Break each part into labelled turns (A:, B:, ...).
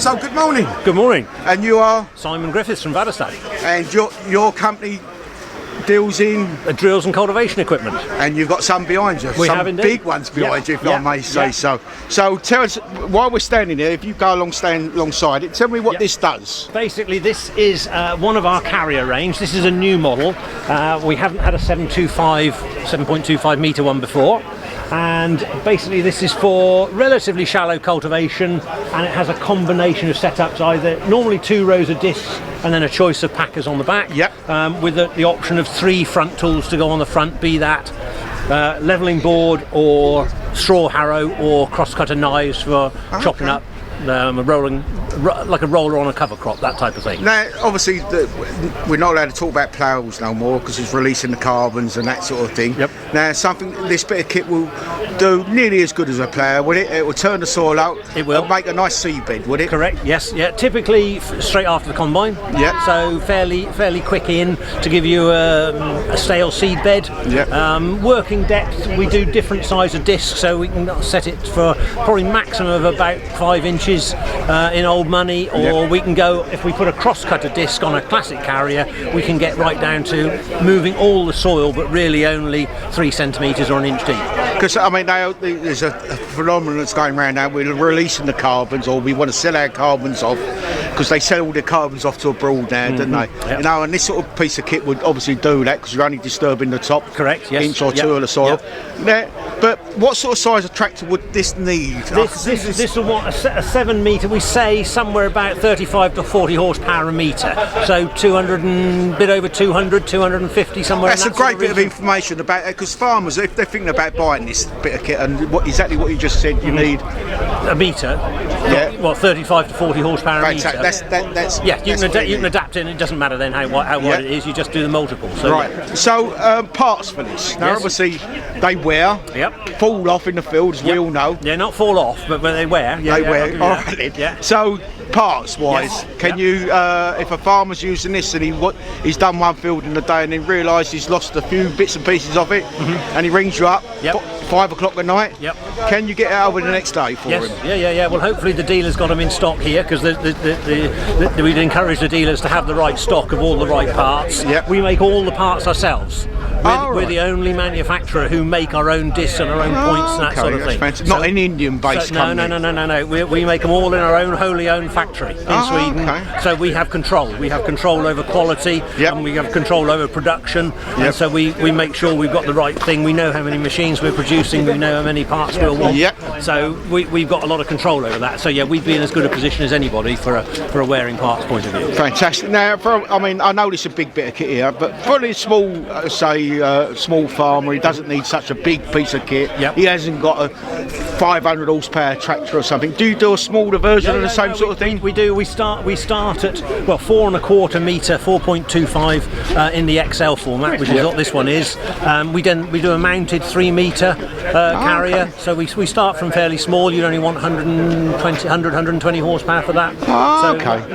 A: So good morning.
B: Good morning.
A: And you are?
B: Simon Griffiths from Vadestad.
A: And your company deals in?
B: Drills and cultivation equipment.
A: And you've got some behind you.
B: We
A: some
B: have indeed.
A: Big ones behind you, if I may say so. So tell us, while we're standing here, if you go stand alongside it, tell me what this does.
B: Basically, this is one of our carrier range. This is a new model. We haven't had a 7.25 metre one before. And basically this is for relatively shallow cultivation, and it has a combination of setups, either normally 2 rows of discs and then a choice of packers on the back, with the option of 3 front tools to go on the front, be that levelling board or straw harrow or cross-cutter knives for chopping up, rolling, like a roller on a cover crop, that type of thing.
A: Now, obviously, we're not allowed to talk about ploughs no more because it's releasing the carbons and that sort of thing. Now, this bit of kit will do nearly as good as a plough, will it? It will turn the soil out.
B: It will.
A: It'll make a nice seedbed, would it?
B: Correct. Yes. Yeah. Typically straight after the combine.
A: Yeah.
B: So fairly quick in to give you a stale seed bed.
A: Yeah.
B: Working depth, we do different size of discs, so we can set it for probably maximum of about 5 inches in old money, or we can go, if we put a cross-cutter disc on a classic carrier, we can get right down to moving all the soil, but really only 3 centimetres or an inch deep.
A: Because I mean, there's a phenomenon that's going around now. We're releasing the carbons, or we want to sell our carbons off, because they sell all their carbons off to abroad now, don't they?
B: Yep.
A: You know, and this sort of piece of kit would obviously do that, because you're only disturbing the top inch or 2 of the soil. Now, but what sort of size of tractor would this need?
B: This will want a 7 metre. We say somewhere about 35 to 40 horsepower a metre. So 200 and bit over 200, 250 somewhere.
A: That's a great bit of information about it, because farmers, if they're thinking about buying this bit of kit, and exactly what you just said, you need
B: a metre. Well, 35 to 40 horsepower a metre.
A: That's
B: you can adapt it, and it doesn't matter then how wide it is. You just do the multiple. So,
A: right. So parts for this. Now, obviously, they wear, fall off in the field, as we all know.
B: Yeah, not fall off, but they wear.
A: They wear. All right.
B: Yeah.
A: So parts-wise, can you, if a farmer's using this and he's done one field in a day and then realised he's lost a few bits and pieces of it, and he rings you up 5 o'clock at night, can you get it over the next day for him?
B: Yeah. Well, hopefully the dealer's got them in stock here, because we'd encourage the dealers to have the right stock of all the right parts. We make all the parts ourselves. We're the only manufacturer who make our own discs and our own points and that sort of thing.
A: Not an Indian-based company.
B: No. We make them all in our own wholly owned factory in Sweden. So we have control. We have control over quality, and we have control over production. And so we make sure we've got the right thing. We know how many machines we're producing. We know how many parts we'll want. So we've got a lot of control over that. So we'd be in as good a position as anybody for a wearing parts point of view.
A: Fantastic. Now, I know this is a big bit of kit here, but for a small, small farmer, he doesn't need such a big piece of kit. He hasn't got a 500 horsepower tractor or something. Do you do a smaller version of the same sort of thing?
B: We do. We start at 4.25 metre, 4.25 in the XL format, which is what this one is. We do a mounted 3 metre carrier. So we start from fairly small. You'd only want 120 horsepower for that.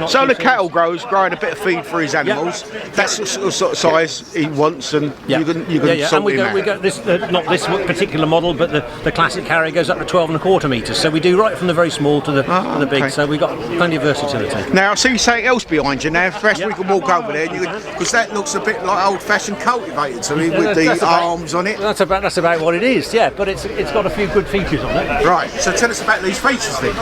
A: So the cattle grower's growing a bit of feed for his animals. That's the sort of size he wants, and you can sort him out.
B: We go this not this particular model, but the classic carrier goes up to 12.25 metres. So we do right from the very small to the big. So we've got plenty of versatility.
A: Now I see something else behind you. Now, perhaps we can walk over there, because that looks a bit like old-fashioned cultivator to me, with the arms on it.
B: That's about what it is. Yeah, but it's got a few good features on it.
A: Right. So tell us about these features then.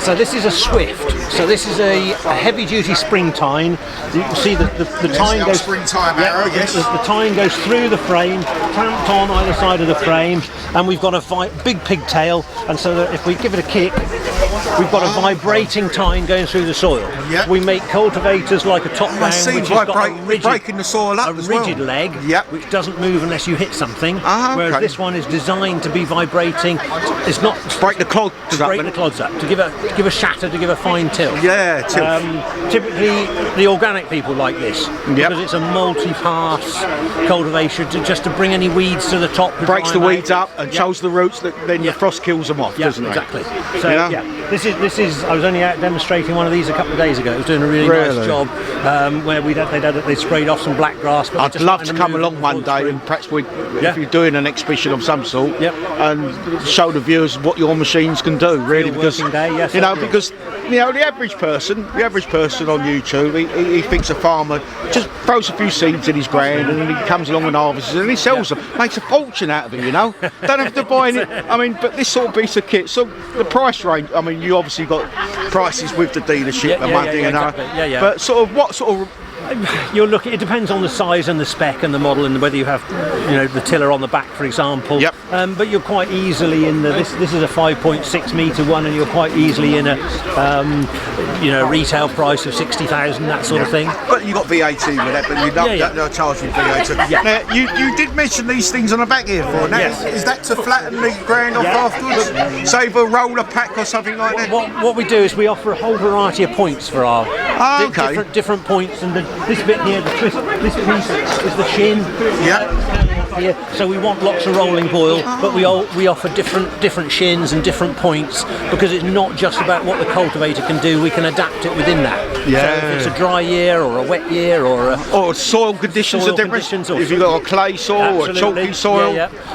B: So this is a Swift. So this is a heavy-duty spring tine. You can see the tine goes.
A: Spring time arrow, yes.
B: The tine goes through the frame, clamped on either side of the frame, and we've got a big pigtail. And so that if we give it a kick, we've got a vibrating tine going through the soil. We make cultivators like a top down, which has got
A: breaking the soil up,
B: a rigid leg, which doesn't move unless you hit something. Whereas this one is designed to be vibrating. It's not
A: break the clods
B: up, to give a shatter, to give a fine tilt. Typically, the organic people like this because it's a multi-pass cultivation just to bring any weeds to the top.
A: Breaks the weeds up and shows the roots. Then the frost kills them off, doesn't it?
B: Exactly. So This is. I was only out demonstrating one of these a couple of days ago. It was doing a really nice job where they sprayed off some black grass. But
A: I'd love to come along one day and perhaps if you're doing an exhibition of some sort, and show the viewers what your machines can do. Really, because
B: yes,
A: you know, because the average person on YouTube, he thinks a farmer just throws a few seeds in his ground and he comes along and harvests and he sells them, makes a fortune out of it. You know, don't have to buy any. I mean, but this sort of piece of kit, so the price range. I mean, you obviously got prices with the dealership and one thing, you know.
B: Exactly.
A: But sort of what sort of.
B: You're looking. It depends on the size and the spec and the model and whether you have, the tiller on the back, for example.
A: Yep.
B: But you're quite easily in the. This is a 5.6 metre one, and you're quite easily in a, retail price of 60,000, that sort of thing.
A: But you got VAT with that, but you're not charging VAT.
B: Yeah.
A: Now, you did mention these things on the back here for. Now, is that to flatten the ground off afterwards? Save a roller pack or something like that?
B: What we do is we offer a whole variety of points for our different points, and this bit here, this piece is the shin. Here. So we want lots of rolling boil, but we offer different shins and different points, because it's not just about what the cultivator can do. We can adapt it within that.
A: Yeah.
B: So if it's a dry year or a wet year or
A: soil conditions are different. If you've got a clay soil or a chalky soil,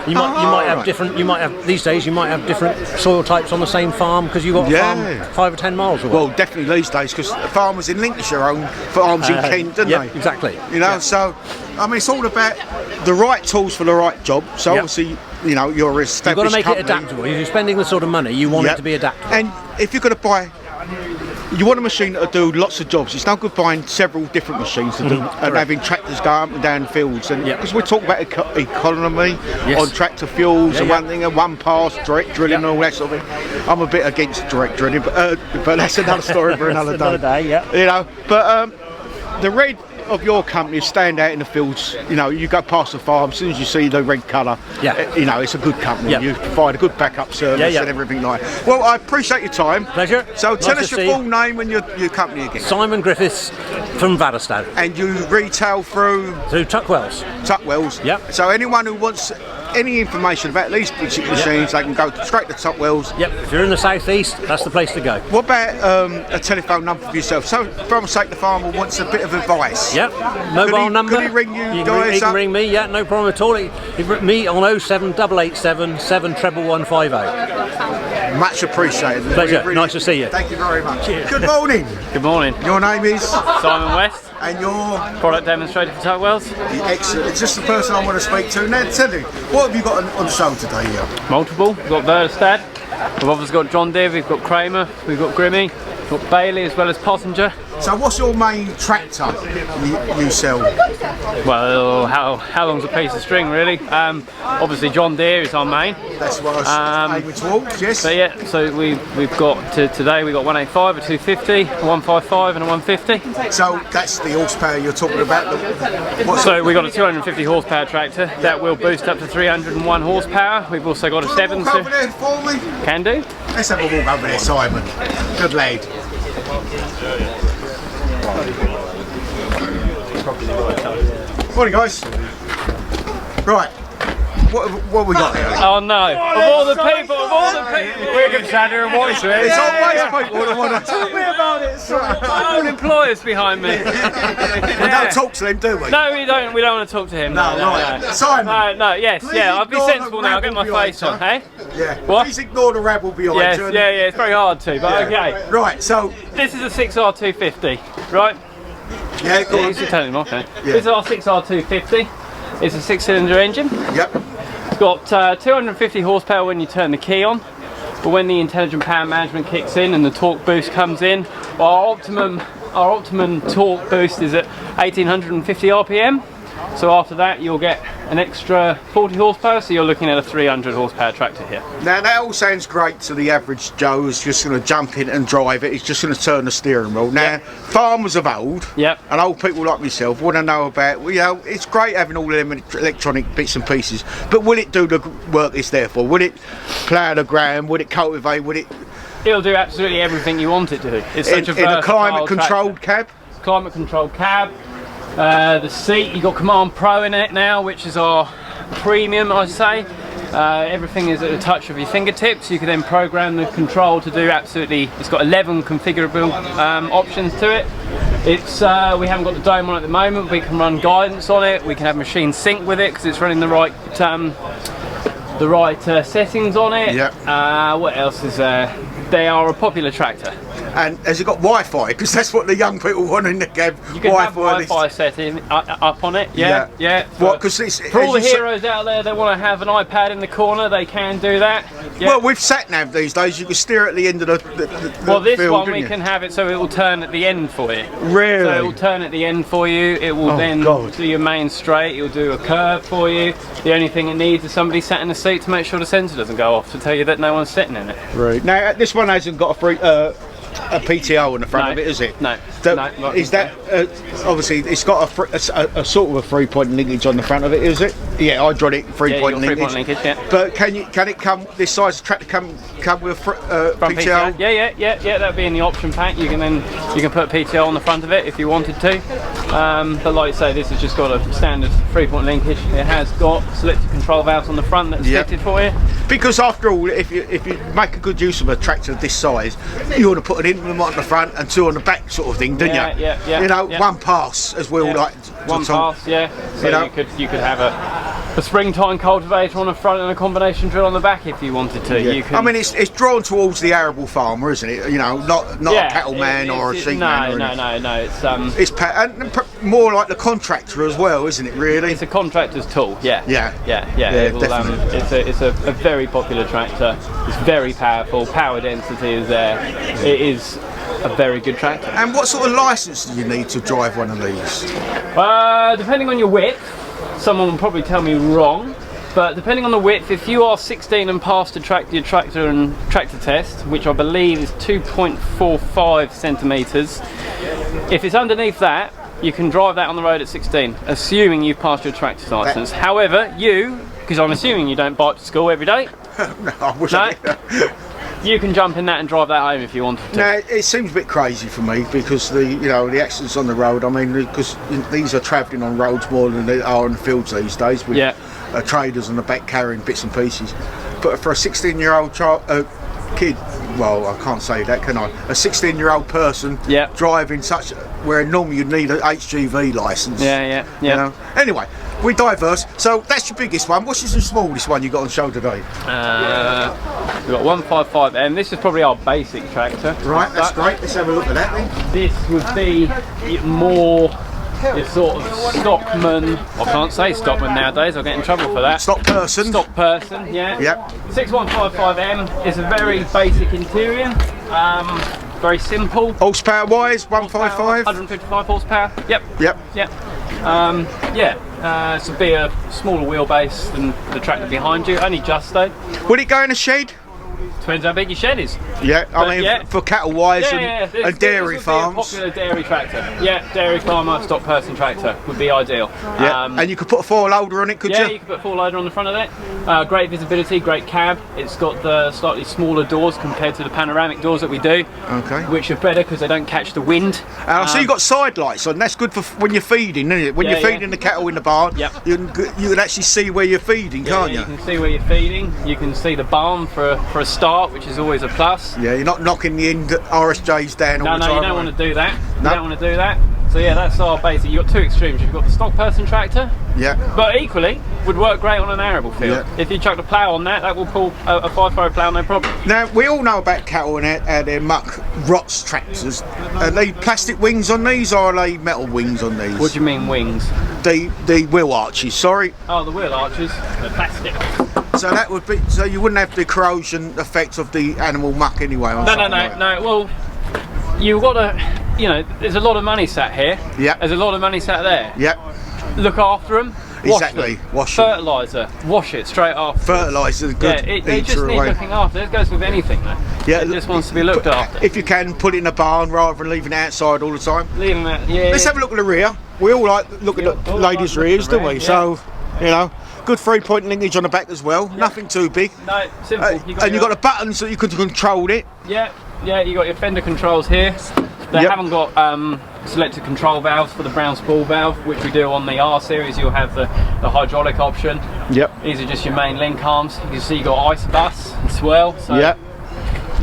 B: you might have different. You might have these days. You might have different soil types on the same farm because you've got a farm 5 or 10 miles away.
A: Well, definitely these days, because farmers in Lincolnshire own farms in Kent, don't they?
B: Exactly.
A: So I mean, it's all about the right tools for the right job. So obviously, you're established.
B: You've got to make
A: company.
B: it adaptable. If you're spending the sort of money, you want it to be adaptable.
A: And if you're going to buy, you want a machine that'll do lots of jobs. It's no good buying several different machines to do and having tractors go up and down fields. And because we talk about economy on tractor fuels and one thing, and one pass, direct drilling and all that sort of thing. I'm a bit against direct drilling, but that's another story for another day. But the red of your company stand out in the fields. You go past the farm, as soon as you see the red colour, it's a good company. You provide a good backup service and everything like that. Well, I appreciate your time.
B: Pleasure.
A: So tell us your full name and your company again.
B: Simon Griffiths from Vadderstad.
A: And you retail through
B: Tuckwells.
A: Tuckwells.
B: Yep.
A: So anyone who wants any information about these particular machines, they can go straight to Tuckwells.
B: Yep. If you're in the southeast, that's the place to go.
A: What about a telephone number for yourself? So, from say the farmer wants a bit of advice.
B: Yep. Mobile number.
A: Could he ring you
B: He
A: guys
B: can
A: up?
B: ring me. Yeah, no problem at all. He ring me on 07887 71150.
A: Much appreciated.
B: Pleasure. Really nice to see you.
A: Thank you very much.
B: Cheers.
A: Good morning.
C: Good morning.
A: Your name is?
C: Simon West.
A: And your?
C: Product demonstrator for Tuckwells.
A: Excellent. It's just the person I want to speak to. Now, tell me, what have you got on show today here?
C: Multiple. We've got Verdestad. We've obviously got John Deere, we've got Kramer, we've got Grimmy, we've got Bailey as well as Pottinger.
A: So what's your main tractor you sell?
C: Well, how long's a piece of string really? Obviously John Deere is our main.
A: That's what I was aiming towards, yes.
C: But yeah, so we've got today we've got 185, a 250, a 155 and a 150.
A: So that's the horsepower you're talking about?
C: So we've got a 250 horsepower tractor that will boost up to 301 horsepower. We've also got a 7.
A: Walk over there for me?
C: Can do.
A: Let's have a walk over there, Simon. Good lad. Morning, guys. Right. What have we got here?
C: Oh no! Of all the people, we're going to stand here and watch it.
A: It's always people that want to
C: tell me about it. Our own employers behind me.
A: We don't talk to them, do we?
C: No, we don't. We don't want to talk to him.
A: No, right. Simon.
C: No. Yes,
A: please
C: yeah. I'll be sensible now. I'll get my face on. Hey.
A: Yeah.
C: What?
A: Please ignore the rabble behind
C: yes,
A: you.
C: Yeah. It's very hard to, but okay.
A: Right. So
C: this is a 6R250, right?
A: Yeah. Go on.
C: You should tell him, okay.
A: Yeah.
C: This is our 6R250. It's a 6-cylinder engine.
A: Yep.
C: It's got 250 horsepower when you turn the key on, but when the intelligent power management kicks in and the torque boost comes in, our optimum torque boost is at 1850 RPM. So after that you'll get an extra 40 horsepower, so you're looking at a 300 horsepower tractor here.
A: Now that all sounds great to the average Joe who's just going to jump in and drive it. He's just going to turn the steering wheel. Now, farmers of old and old people like myself want to know about, it's great having all them electronic bits and pieces, but will it do the work it's there for? Will it plough the ground? Will it cultivate? Will it?
C: It'll do absolutely everything you want it to do. It's such a
A: in a climate-controlled cab?
C: Climate-controlled cab. The seat, you've got Command Pro in it now, which is our premium, I'd say. Everything is at the touch of your fingertips. You can then program the control to do absolutely. It's got 11 configurable options to it. It's we haven't got the dome on at the moment. We can run guidance on it. We can have machine sync with it because it's running the right settings on it.
A: Yep.
C: What else is there? They are a popular tractor.
A: And has it got Wi-Fi? Because that's what the young people want in the cab.
C: You can have Wi-Fi setting up on it. Yeah.
A: What? Because
C: for all the heroes out there that want to have an iPad in the corner, they can do that. Yeah.
A: Well, with sat-nav these days, you can steer at the end of the
C: well, this
A: field,
C: one we can have it so it will turn at the end for you.
A: Really?
C: So it will turn at the end for you. It will then do your main straight. It will do a curve for you. The only thing it needs is somebody sat in the seat to make sure the sensor doesn't go off to tell you that no one's sitting in it.
A: Right. Now, this one hasn't got a PTO on the front of it, is it?
C: No.
A: Is that obviously it's got a sort of a 3-point linkage on the front of it, is it? Yeah, hydraulic 3-point linkage.
C: Yeah.
A: But can it come? This size tractor come with PTO?
C: Yeah. That'll be in the option pack. You can put a PTO on the front of it if you wanted to. But like I say, this has just got a standard 3-point linkage. It has got selective control valves on the front that's fitted for you.
A: Because after all, if you make a good use of a tractor of this size, you want to put an inlet on the front and 2 on the back, sort of thing, don't you?
C: Yeah.
A: You know, one pass as well, like
C: one pass. Yeah. So you could have a springtime cultivator on the front and a combination drill on the back if you wanted to.
A: Yeah. I mean, it's drawn towards the arable farmer, isn't it? You know, not a cattleman or a sheep man.
C: No.
A: It's more like the contractor as well, isn't it? Really,
C: it's a contractor's tool. Yeah,
A: definitely.
C: It's a very popular tractor. It's very powerful. Power density is there. It is a very good tractor.
A: And what sort of license do you need to drive one of these?
C: Depending on your width, someone will probably tell me wrong, but depending on the width, if you are 16 and passed your tractor and tractor test, which I believe is 2.45 centimetres, if it's underneath that, you can drive that on the road at 16, assuming you've passed your tractor licence. However, because I'm assuming you don't bike to school every day.
A: No, I wish I did.
C: You can jump in that and drive that home if you wanted to.
A: Now, it seems a bit crazy for me because the accidents on the road. I mean, because these are travelling on roads more than they are in the fields these days with traders on the back carrying bits and pieces. But for a 16-year-old kid, well, I can't say that, can I? A 16-year-old person driving where normally you'd need an HGV licence.
C: Yeah.
A: You know? Anyway, we diverse. So that's your biggest one. What's your smallest one you got on show today?
C: We've got 155M. This is probably our basic tractor.
A: Right, that's great. Let's have a look at that then.
C: This would be more your sort of stockman. I can't say stockman nowadays. I'll get in trouble for that.
A: Stock person, yeah.
C: Yep. 6155M is a very basic interior. Very simple.
A: Horsepower wise, 155?
C: 155 horsepower. Yep. This would be a smaller wheelbase than the tractor behind you, only just though.
A: Would it go in a shed?
C: Depends how big your shed is.
A: Yeah, I mean, for cattle wise and dairy farms.
C: This would be a popular dairy tractor. Yeah, dairy farmer, stock person tractor would be ideal.
A: Yeah, and you could put a 4-loader on it, could you?
C: Yeah, you could put a 4-loader on the front of it. Great visibility, great cab. It's got the slightly smaller doors compared to the panoramic doors that we do.
A: Okay.
C: Which are better because they don't catch the wind.
A: So you've got side lights on. That's good for when you're feeding, isn't it? When you're feeding the cattle in the barn, you can actually see where you're feeding, can't you?
C: You can see where you're feeding. You can see the barn for a start, which is always a plus.
A: Yeah, you're not knocking the end RSJs down all the time.
C: No, you don't want to do that. You don't want to do that. So yeah, that's our basic. You've got two extremes. You've got the stock person tractor.
A: Yeah.
C: But equally, would work great on an arable field. Yeah. If you chucked a plough on that, that will pull a 5-furrow plough no problem.
A: Now, we all know about cattle and how their muck rots tractors. Are they plastic wings on these or are they metal wings on these?
C: What do you mean wings?
A: The wheel arches, sorry.
C: Oh, the wheel arches, they're plastic.
A: So that would be, so you wouldn't have the corrosion effect of the animal muck anyway?
C: No. Well, you've got to, there's a lot of money sat here.
A: Yeah.
C: There's a lot of money sat there.
A: Yep.
C: Look after them.
A: Exactly. Wash them.
C: Fertiliser. Wash it straight after.
A: Fertiliser, good.
C: Yeah, they just need looking after. It goes with anything, though. Yeah. It just wants to be looked after.
A: If you can, put it in a barn rather than leaving it outside all the time.
C: Leaving that. Yeah.
A: Let's have a look at the rear. We all like looking at ladies' rears, don't we? Yeah. So, good 3-point linkage on the back as well. Yeah. Nothing too big.
C: No, simple.
A: You've got the buttons so you can control it.
C: Yeah. You got your fender controls here. They haven't got selected control valves for the brown spool valve, which we do on the R series. You'll have the hydraulic option.
A: Yep.
C: These are just your main link arms. You can see you got ice bus as well. So
A: Yep.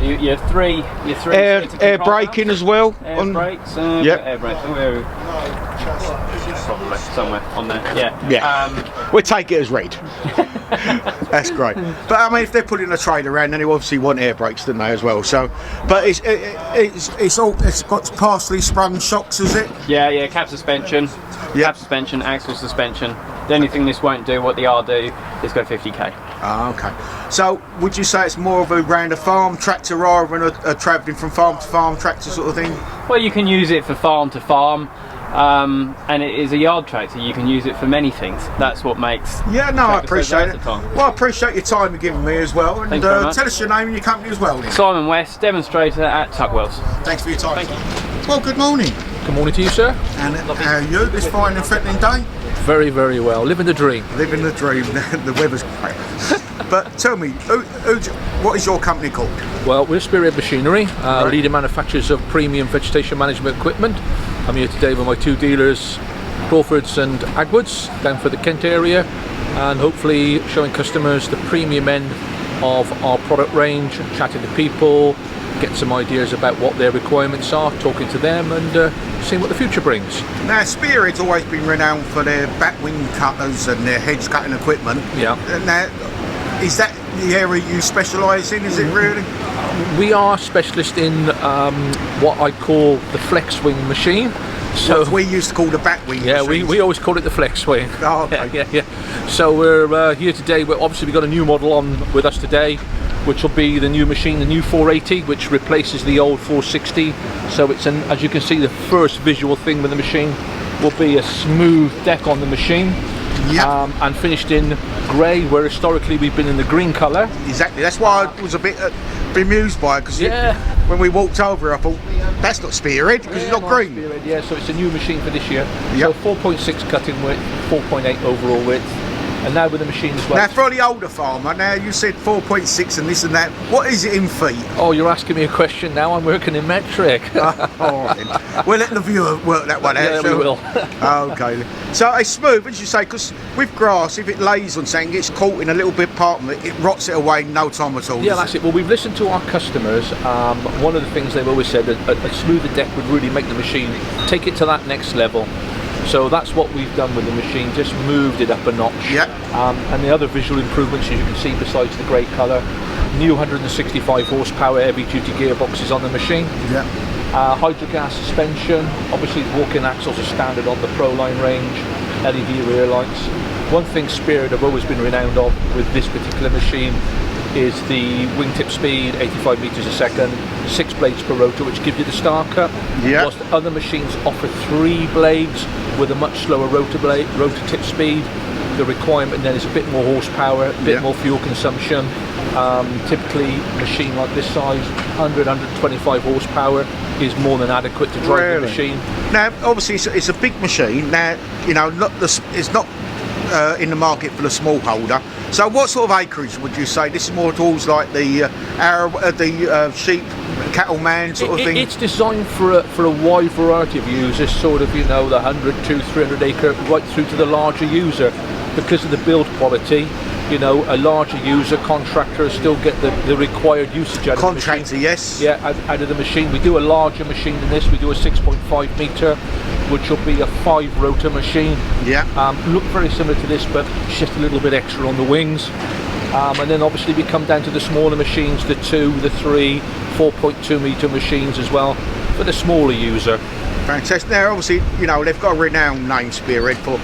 C: your three
A: Air braking as well.
C: Air brakes.
A: Yep.
C: Air brakes. Probably somewhere on there. Yeah.
A: Yeah. We'll take it as read. That's great. But I mean, if they're putting a trailer around, then they obviously want air brakes, don't they, as well? So, but it's got partially sprung shocks, is it?
C: Yeah. Cap suspension.
A: Yep.
C: Cap suspension, axle suspension. The only thing this won't do, what the R do, is go 50k.
A: Ah, okay. So, would you say it's more of a round a farm tractor rather than a travelling from farm to farm tractor sort of thing?
C: Well, you can use it for farm to farm. And it is a yard tractor. You can use it for many things. That's what makes.
A: Yeah, no, I appreciate it.
C: versatile.
A: Well, I appreciate your time you're giving me as well. And
C: Thank you very much.
A: tell us your name and your company as well, then.
C: Simon West, demonstrator at Tuckwells.
A: Thanks for your time.
C: Thank you.
A: Well, good morning.
D: Good morning to you, sir.
A: And how are you this fine and threatening day?
D: Very, very well. Living the dream.
A: Living the dream. The weather's great. But tell me, what is your company called?
D: Well, we're Spearhead Machinery, leading manufacturers of premium vegetation management equipment. I'm here today with my two dealers, Crawfords and Agwoods, down for the Kent area, and hopefully showing customers the premium end of our product range, chatting to people, get some ideas about what their requirements are, talking to them, and seeing what the future brings.
A: Now, Spearhead's always been renowned for their batwing cutters and their hedge cutting equipment.
D: Yeah.
A: Now, is that the area you specialise in, is it really?
D: We are specialist in what I call the flex wing machine. So
A: what we used to call the batwing.
D: Yeah, we always call it the flex wing.
A: Oh, okay.
D: Yeah. So we're here today. We've got a new model on with us today, which will be the new machine, the new 480, which replaces the old 460. So it's as you can see, the first visual thing with the machine will be a smooth deck on the machine.
A: Yep.
D: And finished in grey, where historically we've been in the green colour.
A: Exactly. That's why I was a bit bemused by it, because when we walked over, I thought that's not Spearhead because it's not green.
D: Spearhead, yeah. So it's a new machine for this year.
A: Yep.
D: So 4.6 cutting width, 4.8 overall width, and now with the machine as well.
A: Now, for the older farmer, now you said 4.6 and this and that. What is it in feet?
D: Oh, you're asking me a question now. I'm working in metric.
A: All right, then. We'll let the viewer work that one out.
D: Yeah, we will.
A: Okay. So it's smooth, as you say, because with grass, if it lays on something, gets caught in a little bit part of it, it rots it away in no time at all.
D: Yeah, that's it. Well, we've listened to our customers. One of the things they've always said, a smoother deck would really make the machine take it to that next level. So that's what we've done with the machine, just moved it up a notch.
A: Yeah.
D: And the other visual improvements, as you can see, besides the grey colour, new 165 horsepower heavy duty gearboxes on the machine.
A: Yeah.
D: Hydrogas suspension, obviously walking axles are standard on the Pro line range, LED rear lights. One thing Spearhead have always been renowned of with this particular machine is the wingtip speed, 85 metres a second, 6 blades per rotor, which gives you the star cut.
A: Yeah.
D: Whilst other machines offer 3 blades with a much slower rotor tip speed. The requirement then is a bit more horsepower, a bit more fuel consumption. Typically, a machine like this size, 125 horsepower, is more than adequate to drive the machine.
A: Now, obviously, it's a big machine. Now, you know, it's not in the market for the smallholder. So, what sort of acreage would you say? This is more towards like the sheep, cattleman sort of thing.
D: It's designed for a wide variety of users, sort of, you know, the 100, 200, 300 acre, right through to the larger user. Because of the build quality, you know, a larger user, contractors still get the required usage out of the machine.
A: Contractor, yes.
D: Yeah, out of the machine. We do a larger machine than this. We do a 6.5 metre, which will be a 5 rotor machine.
A: Yeah.
D: Look very similar to this, but just a little bit extra on the wings. And then obviously we come down to the smaller machines, the 2, the 3, 4.2 metre machines as well, for the smaller user.
A: Fantastic. Now, obviously, you know, they've got a renowned name, Spearhead, for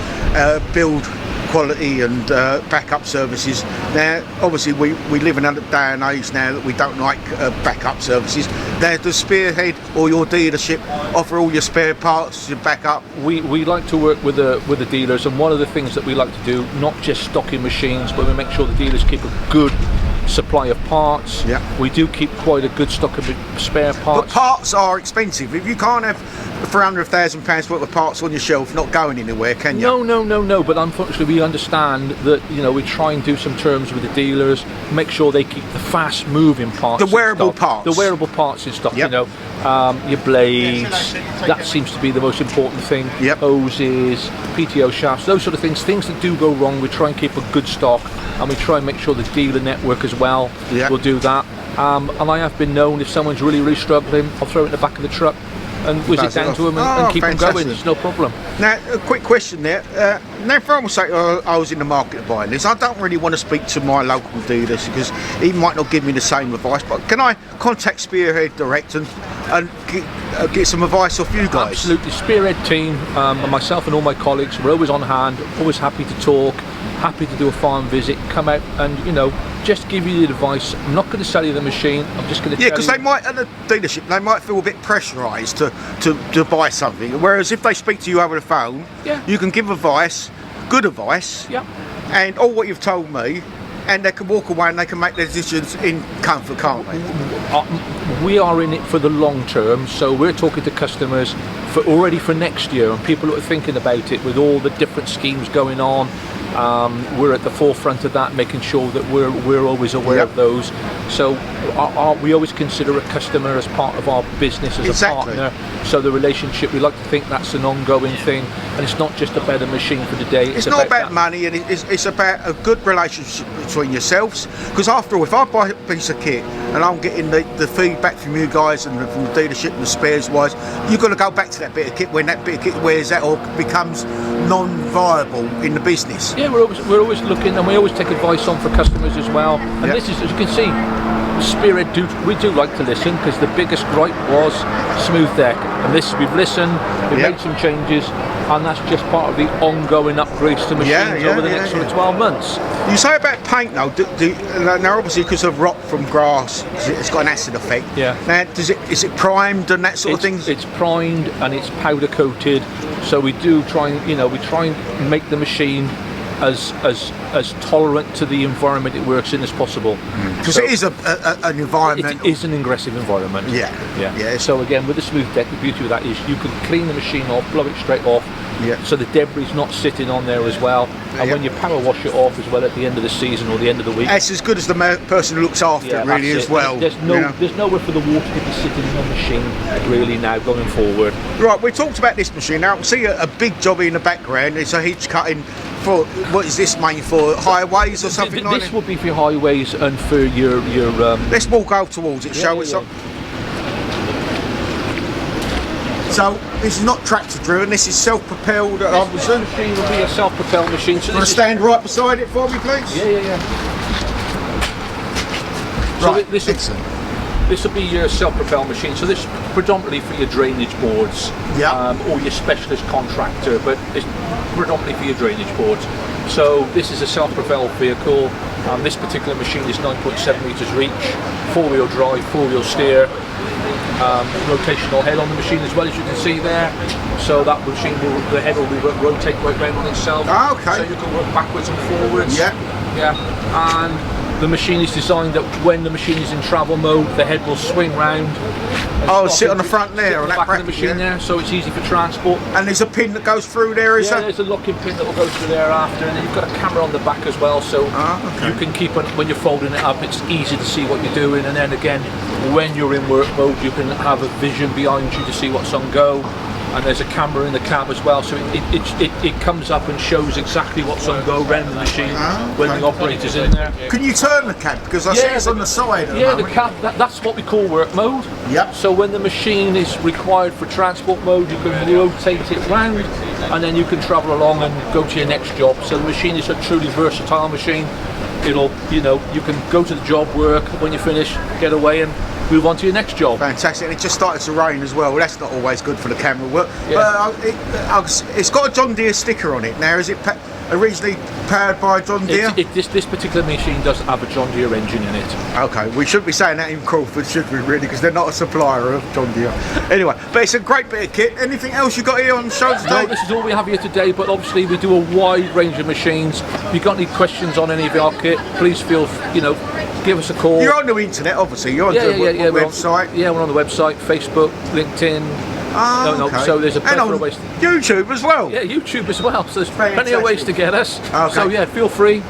A: build quality and backup services. Now, obviously, we live in a day and age now that we don't like backup services. Now, does Spearhead or your dealership offer all your spare parts, your backup?
D: We like to work with the dealers, and one of the things that we like to do, not just stocking machines, but we make sure the dealers keep a good supply of parts.
A: Yeah.
D: We do keep quite a good stock of spare
A: But
D: parts.
A: parts are expensive. If you can't have £300,000 worth of parts on your shelf not going anywhere, can you?
D: No. But unfortunately, we understand that we try and do some terms with the dealers, make sure they keep the fast-moving parts.
A: The wearable
D: in stock.
A: parts.
D: The wearable parts in stock.
A: Yep.
D: Your blades. That seems to be the most important thing.
A: Yep.
D: Hoses, PTO shafts, those sort of things. Things that do go wrong, we try and keep a good stock, and we try and make sure the dealer network as well will do that. And I have been known, if someone's really struggling, I'll throw it in the back of the truck and whiz it down to them and keep them going. It's no problem.
A: Now, a quick question there. Now, if I was say I was in the market of buying this, I don't really want to speak to my local dealers because he might not give me the same advice. But can I contact Spearhead direct and get some advice off you guys?
D: Absolutely. Spearhead team and myself and all my colleagues, we're always on hand, always happy to talk, happy to do a farm visit, come out and just give you the advice. I'm not going to sell you the machine, I'm just going to tell you.
A: Because they might, at the dealership, they might feel a bit pressurised to buy something. Whereas if they speak to you over the phone, you can give advice, good advice, and all what you've told me, and they can walk away and they can make their decisions in comfort, can't they?
D: We are in it for the long term, so we're talking to customers already for next year, and people that are thinking about it with all the different schemes going on. We're at the forefront of that, making sure that we're always aware of those. So we always consider a customer as part of our business, as a partner. So the relationship, we like to think that's an ongoing thing, and it's not just about a machine for the day.
A: It's not about money, and it's about a good relationship between yourselves. Because after all, if I buy a piece of kit and I'm getting the feedback from you guys and from the dealership and the spares wise, you've got to go back to that bit of kit when that bit of kit wears out or becomes non-viable in the business.
D: Yeah, we're always looking, and we always take advice on for customers as well. And this is, as you can see, Spearhead we do like to listen, because the biggest gripe was smooth deck, and we've listened, we've made some changes, and that's just part of the ongoing upgrades to machines over the next sort of 12 months.
A: You say about paint though, now obviously because of rot from grass, it's got an acid effect.
D: Yeah.
A: Now, is it primed and that sort of thing?
D: It's primed and it's powder coated, so we do try and make the machine as tolerant to the environment it works in as possible.
A: Because it is an environment.
D: It is an aggressive environment.
A: Yeah.
D: So again, with the smooth deck, the beauty of that is you can clean the machine off, blow it straight off.
A: Yeah.
D: So the debris is not sitting on there as well. And when you power wash it off as well at the end of the season or the end of the week,
A: it's as good as the person who looks after it really as well.
D: There's nowhere for the water to be sitting in the machine really now going forward.
A: Right, we talked about this machine. Now I see a big job in the background. It's a hedge cutting for, what is this made for, highways or something like that?
D: This would be for highways and for your
A: Let's walk over towards it, shall we? So this is not tractor driven, this is self-propelled.
D: This machine will be a self-propelled machine. So
A: want to stand right beside it for me, please?
D: Yeah.
A: Right,
D: this will be your self-propelled machine. So this is predominantly for your drainage boards, or your specialist contractor, but it's predominantly for your drainage boards. So this is a self-propelled vehicle. This particular machine is 9.7 metres reach, 4-wheel drive, 4-wheel steer. Rotational head on the machine as well, as you can see there. So that machine the head will rotate right round on itself.
A: Okay.
D: So you can work backwards and forwards.
A: Yeah.
D: And the machine is designed that when the machine is in travel mode, the head will swing round.
A: Sit on the front there, on that
D: back of the machine there, so it's easy for transport.
A: And there's a pin that goes through there, is there?
D: There's a locking pin that will go through there after, and then you've got a camera on the back as well, so you can keep it when you're folding it up. It's easy to see what you're doing, and then again, when you're in work mode, you can have a vision behind you to see what's on go. And there's a camera in the cab as well, so it comes up and shows exactly what's on go around the machine when the operator's in there.
A: Can you turn the cab? Because I see it's on the side.
D: The cab, that's what we call work mode.
A: Yep.
D: So when the machine is required for transport mode, you can rotate it round, and then you can travel along and go to your next job. So the machine is a truly versatile machine. You can go to the job, work, when you finish, get away and move on to your next job.
A: Fantastic, and it just started to rain as well. That's not always good for the camera work. Yeah. But it's got a John Deere sticker on it. Now, is it originally powered by John Deere?
D: This particular machine does have a John Deere engine in it.
A: Okay, we shouldn't be saying that in Crawford, should we really? Because they're not a supplier of John Deere. Anyway, but it's a great bit of kit. Anything else you got here on the show today?
D: No, this is all we have here today, but obviously we do a wide range of machines. If you've got any questions on any of our kit, please feel give us a call.
A: You're on the internet, obviously. You're on the website.
D: We're on the website, Facebook, LinkedIn.
A: Okay.
D: So there's a plethora of ways.
A: YouTube as well.
D: Yeah, YouTube as well. So there's plenty of ways to get us.
A: Okay.
D: So yeah, feel free.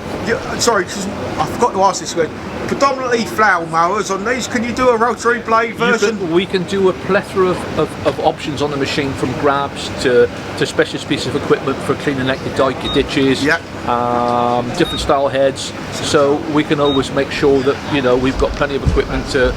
A: Sorry, I forgot to ask this question. Predominantly flower mowers on these. Can you do a rotary blade version?
D: We can do a plethora of options on the machine, from grabs to specialist pieces of equipment for cleaning like your dike, your ditches, different style heads. So we can always make sure that we've got plenty of equipment to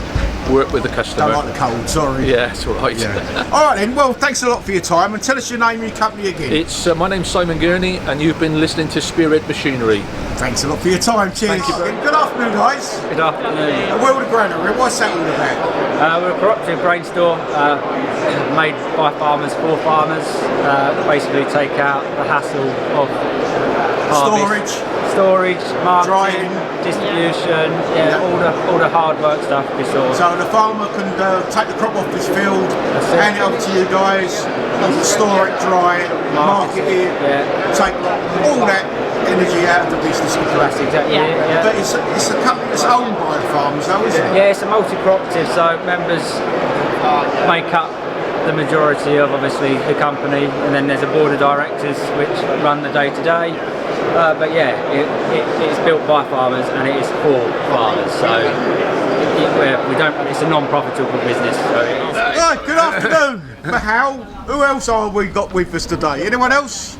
D: work with the customer.
A: I like the cold, sorry.
D: Yeah, it's all right.
A: Yeah. All right then, well, thanks a lot for your time, and tell us your name and your company again.
D: It's my name's Simon Gurney, and you've been listening to Spearhead Machinery.
A: Thanks a lot for your time. Cheers.
D: Thank you very much.
A: Good afternoon, guys.
E: Good afternoon.
A: A World of Granary, what's that all about?
E: We're a cooperative grain store made by farmers for farmers. Basically take out the hassle of storage, marketing, distribution, all the hard work stuff we saw.
A: So the farmer can take the crop off his field, hand it over to you guys, you can store it, dry it, market it, take all that energy out of the business.
E: That's exactly it. Yeah.
A: But it's a company that's owned by the farmers though, isn't it?
E: Yeah, it's a multi-cooperative, so members make up the majority of obviously the company, and then there's a board of directors which run the day-to-day. But yeah, it's built by farmers and it is for farmers, so it's a non-profitable business. So
A: Right, good afternoon, McHale. Who else have we got with us today? Anyone else?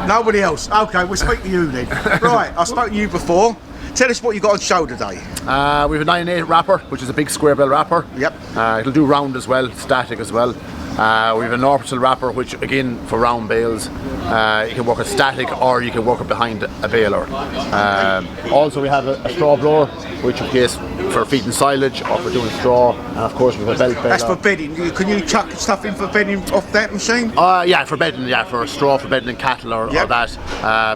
A: Nobody else. Okay, we'll speak to you then. Right, I spoke to you before. Tell us what you got on show today.
F: We have a 9/8 wrapper, which is a big square bell wrapper.
A: Yep.
F: It'll do round as well, static as well. We have an orbital wrapper, which again for round bales. You can work it static or you can work it behind a baler. Also we have a straw blower, which in case for feeding silage or for doing straw, and of course we have a belt baler.
A: That's for bedding. Can you chuck stuff in for bedding off that machine?
F: Yeah, for bedding, for straw, for bedding cattle or that.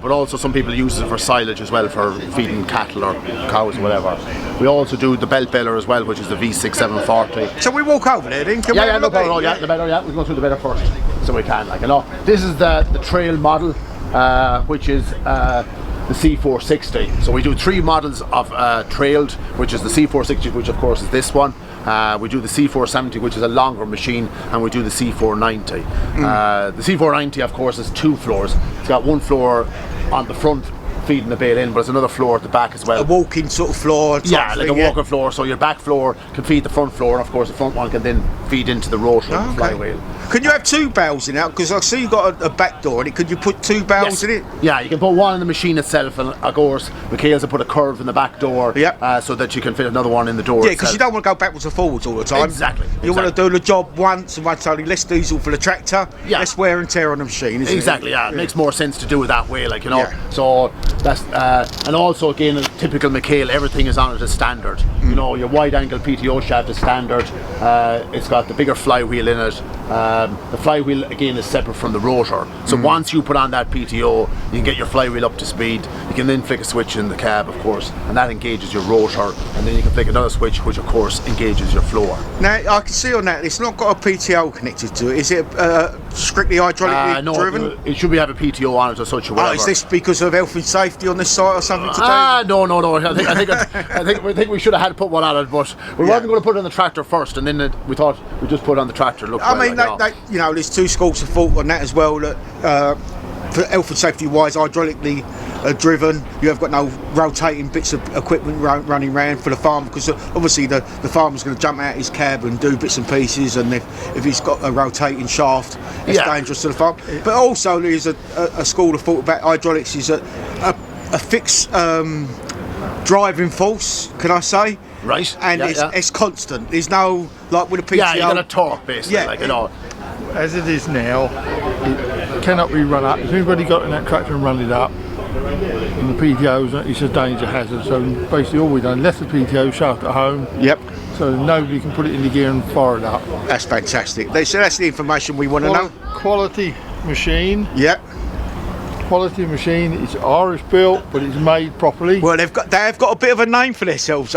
F: But also some people use it for silage as well, for feeding cattle or cows, whatever. We also do the belt baler as well, which is the V6 740.
A: So we walk over there then? Can we have a
F: no
A: look at
F: problem.
A: it?
F: The better, we'll go through the better first, so we can. This is the trail model, which is the C460. So we do 3 models of trailed, which is the C460, which of course is this one. We do the C470, which is a longer machine, and we do the C490. The C490, of course, is 2 floors. It's got 1 floor on the front feeding the bale in, but there's another floor at the back as well.
A: A walking sort of floor?
F: Yeah, like a walking floor. So your back floor can feed the front floor, and of course the front one can then feed into the rotor and the flywheel.
A: Can you have 2 bales in it? Because I see you've got a back door in it. Could you put 2 bales in it?
F: Yeah, you can put one in the machine itself, and of course McHale's will put a curve in the back door, so that you can fit another one in the door.
A: Yeah, because you don't want to go backwards and forwards all the time.
F: Exactly.
A: You want to do the job once, and once only, less diesel for the tractor, less wear and tear on the machine, isn't it?
F: Exactly, it makes more sense to do it that way, So that's and also again, a typical McHale, everything is on it as standard. Your wide angle PTO shaft is standard. It's got the bigger flywheel in it. The flywheel again is separate from the rotor. So once you put on that PTO, you can get your flywheel up to speed. You can then flick a switch in the cab, of course, and that engages your rotor. And then you can flick another switch, which of course engages your floor.
A: Now I can see on that it's not got a PTO connected to it. Is it strictly hydraulically driven?
F: It should have a PTO on it or such.
A: Oh, is this because of health and safety on this site or something today?
F: No. I think we should have had to put one on it, but we weren't going to put it on the tractor first, and then we thought we'd just put it on the tractor.
A: There's 2 schools of thought on that as well. That for health and safety wise, hydraulically driven, you have got no rotating bits of equipment running around for the farm, because obviously the farmer's going to jump out his cab and do bits and pieces, and if he's got a rotating shaft, it's dangerous to the farm. But also there's a school of thought about hydraulics is a fixed driving force, can I say?
F: Right.
A: And it's constant. There's no, like with a PTO.
F: Yeah, you're going to torque basically,
G: As it is now, it cannot be run up. If anybody got in that tractor and run it up, and the PTO, it's a danger hazard. So basically all we've done, left the PTO shaft at home.
A: Yep.
G: So nobody can put it in the gear and fire it up.
A: That's fantastic. So that's the information we want to know.
G: Quality machine.
A: Yep.
G: quality machine. It's Irish built, but it's made properly.
A: Well, they have got a bit of a name for themselves.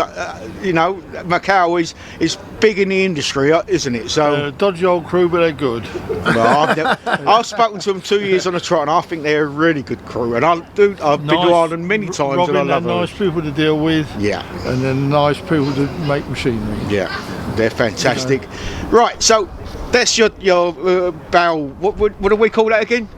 A: You know, McHale is big in the industry, isn't it? So
G: Dodgy old crew, but they're good.
A: well, I've spoken to them 2 years on the trot, and I think they're a really good crew. And I've been to Ireland many times,
G: Robin,
A: and I love
G: they're
A: them.
G: nice people to deal with.
A: Yeah.
G: And they're nice people to make machinery.
A: Yeah, they're fantastic. Right, so that's your barrel. What do we call that again?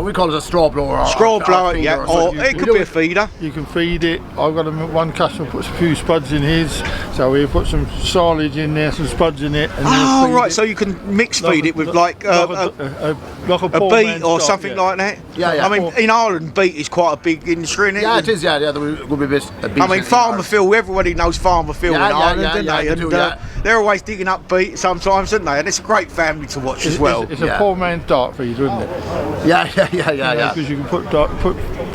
F: We call it a straw blower.
A: Straw blower,
F: feeder
A: yeah.
F: or
A: Or
F: something.
A: it could be a feeder.
G: You can feed it. I've got one customer puts a few spuds in his, so we put some silage in there, some spuds in it. And
A: Oh,
G: feed
A: right,
G: it.
A: so you can mix feed it with like
G: a
A: a beet or something like that.
F: Yeah.
A: I mean, in Ireland, beet is quite a big industry, isn't it?
F: Yeah, it is. Yeah. There will be a bit.
A: I mean, Farmer Phil, everybody knows Farmer Phil
F: Yeah,
A: in
F: yeah,
A: Ireland,
F: yeah,
A: don't
F: yeah,
A: they?
F: they
A: And
F: do, yeah.
A: they're always digging up beet sometimes, aren't they? And it's a great family to watch as well.
G: It's a poor man's dart feeder, isn't it?
F: Yeah.
G: Because you can put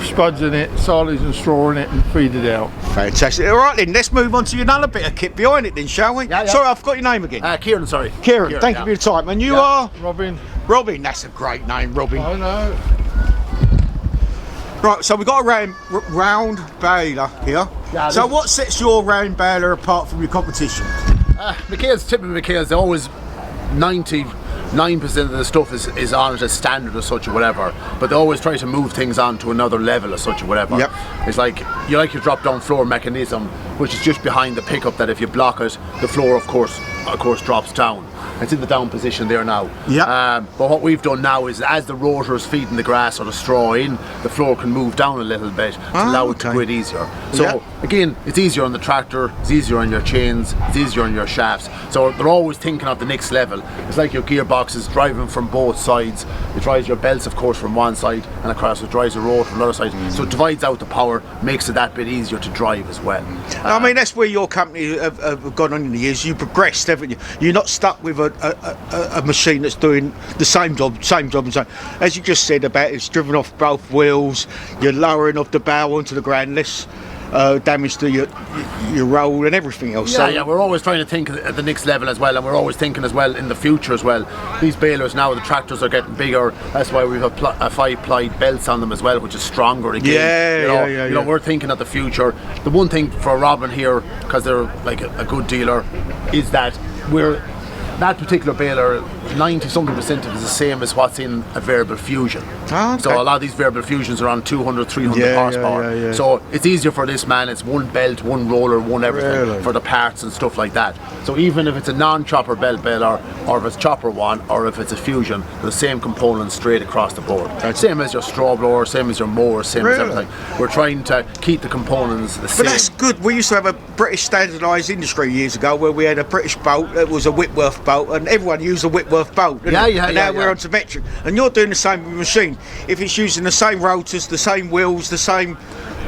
G: spuds in it, silage and straw in it, and feed it out.
A: Fantastic. All right then, let's move on to another bit of kit behind it then, shall we?
F: Yeah.
A: Sorry, I forgot your name again.
F: Kieran, sorry.
A: Kieran, thank you for your time. And you are?
G: Robin.
A: Robin, that's a great name, Robin.
G: I know.
A: Right, so we've got a round baler here.
F: Yeah,
A: So what sets your round baler apart from your competition?
F: McHale's, they're always 99% of the stuff is on it as standard or such or whatever, but they always try to move things on to another level or such or whatever.
A: Yep.
F: It's like your drop down floor mechanism, which is just behind the pickup, that if you block it, the floor of course drops down. It's in the down position there now.
A: Yeah.
F: But what we've done now is, as the rotor is feeding the grass or the straw in, the floor can move down a little bit to allow it to grid easier. So again, it's easier on the tractor, it's easier on your chains, it's easier on your shafts. So they're always thinking of the next level. It's like your gearbox is driving from both sides. It drives your belts, of course, from one side, and across it drives the rotor from the other side. So it divides out the power, makes it that bit easier to drive as well.
A: I mean, that's where your company have gone on in the years. You progressed, haven't you? You're not stuck with a machine that's doing the same job and same. As you just said about it's driven off both wheels, you're lowering off the bow onto the ground, less damage to your roll and everything else.
F: Yeah, we're always trying to think at the next level as well, and we're always thinking as well in the future as well. These balers now, the tractors are getting bigger. That's why we have 5-ply belts on them as well, which is stronger again. You know, we're thinking of the future. The one thing for Robin here, because they're like a good dealer, is that that particular baler, 90-something% of it is the same as what's in a variable fusion.
A: Okay.
F: So a lot of these variable fusions are on 200, 300 horsepower. So it's easier for this man. It's one belt, one roller, one everything for the parts and stuff like that. So even if it's a non-chopper belt baler, or if it's chopper one, or if it's a fusion, the same components straight across the board. Same as your straw blower, same as your mower, same as everything. We're trying to keep the components the same.
A: But that's good. We used to have a British standardised industry years ago where we had a British bolt that was a Whitworth bolt, and everyone used a Whitworth bolt. And now we're onto metric, and you're doing the same with the machine. If it's using the same rotors, the same wheels, the same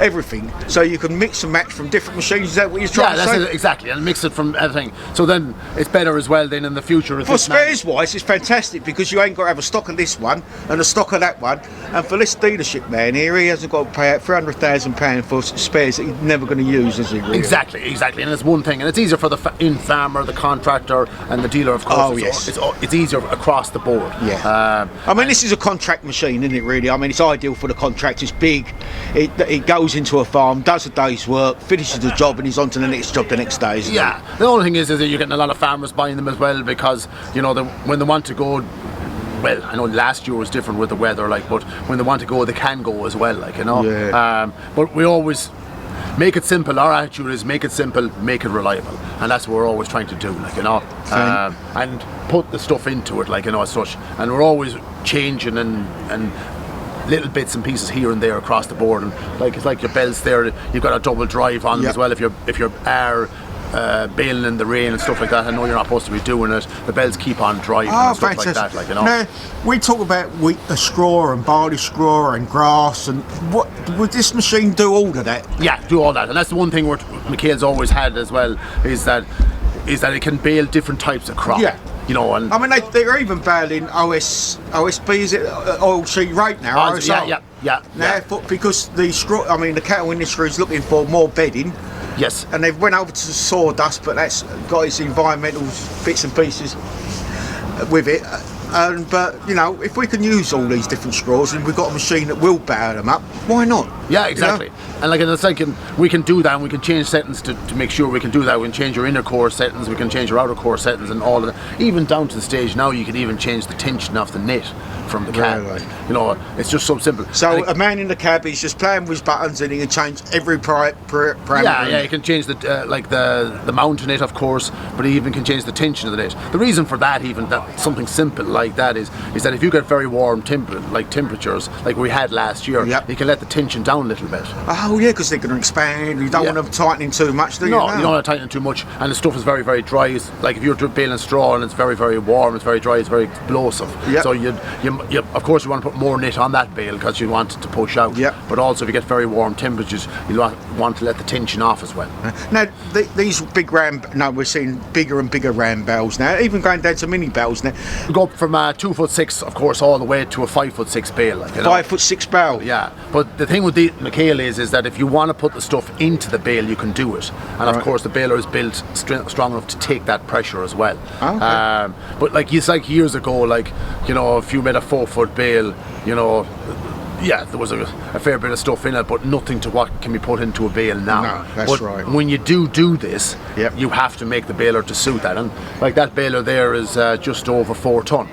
A: everything, so you can mix and match from different machines. Is that what you're trying to say?
F: Yeah, exactly, and mix it from everything. So then it's better as well then in the future.
A: For spares wise, it's fantastic because you ain't got to have a stock of this one and a stock of that one. And for this dealership man here, he hasn't got to pay out £300,000 for spares that he's never going to use, is he? Really?
F: Exactly, and it's one thing, and it's easier for the farmer, the contractor, and the dealer, of course.
A: Oh, yes.
F: It's easier across the board.
A: Yeah. I mean, this is a contract machine, isn't it? Really, I mean, it's ideal for the contract. It's big. It goes into a farm, does a day's work, finishes the job, and he's on to the next job the next day. Isn't it?
F: The only thing is that you're getting a lot of farmers buying them as well, because you know when they want to go. Well, I know last year was different with the weather, but when they want to go, they can go as well, but we always make it simple. Our attitude is make it simple, make it reliable, and that's what we're always trying to do, and put the stuff into it, as such. And we're always changing and little bits and pieces here and there across the board. And it's like your belts there. You've got a double drive on them as well. If you're baling in the rain and stuff like that, I know you're not supposed to be doing it. The belts keep on driving and stuff
A: fantastic.
F: like that.
A: Now, we talk about wheat straw and barley straw and grass, and what would this machine do all of that?
F: Yeah, do all that, and that's the one thing McHale's always had as well, is that it can bale different types of crop.
A: Yeah.
F: And
A: I mean, they're even baling OSB, is it oil sheet rate now? Because the cattle industry is looking for more bedding.
F: Yes.
A: And they've went over to sawdust, but that's got its environmental bits and pieces with it. But you know, if we can use all these different straws and we've got a machine that will bale them up, why not?
F: Yeah, exactly.
A: You know?
F: And like it's like we can do that, and we can change settings to make sure we can do that. We can change your inner core settings, we can change your outer core settings, and all of that. Even down to the stage now, you can even change the tension of the net from the cab.
A: Really?
F: You know, it's just so simple.
A: So a man in the cab, he's just playing with his buttons, and he can change every parameter.
F: Yeah, you can change the like the mount in it, of course, but he even can change the tension of the net. The reason for that, even that something simple like that, is that if you get very warm temperatures, like we had last year, you can let the tension down a little bit.
A: Oh yeah, because they're going to expand. You don't want them tightening too much, do you?
F: No, you don't want to tighten too much, and the stuff is very, very dry. It's like if you're baling straw and it's very, very warm, it's very dry, it's very explosive. So you of course you want to put more net on that bale because you want it to push out. But also if you get very warm temperatures, you want to let the tension off as well.
A: Now these big we're seeing bigger and bigger ram bales now, even going down to mini bales now.
F: We go up from 2'6", of course, all the way to a 5'6" bale. Like,
A: 5'6" bale.
F: Yeah, but the thing with the McHale is that if you want to put the stuff into the bale, you can do it, and of course the baler is built strong enough to take that pressure as well. But like it's like years ago, like, you know, if you made a 4-foot bale, you know, yeah, there was a fair bit of stuff in it, but nothing to what can be put into a bale now.
A: No, that's right.
F: When you do this, you have to make the baler to suit that, and like that baler there is just over 4 ton.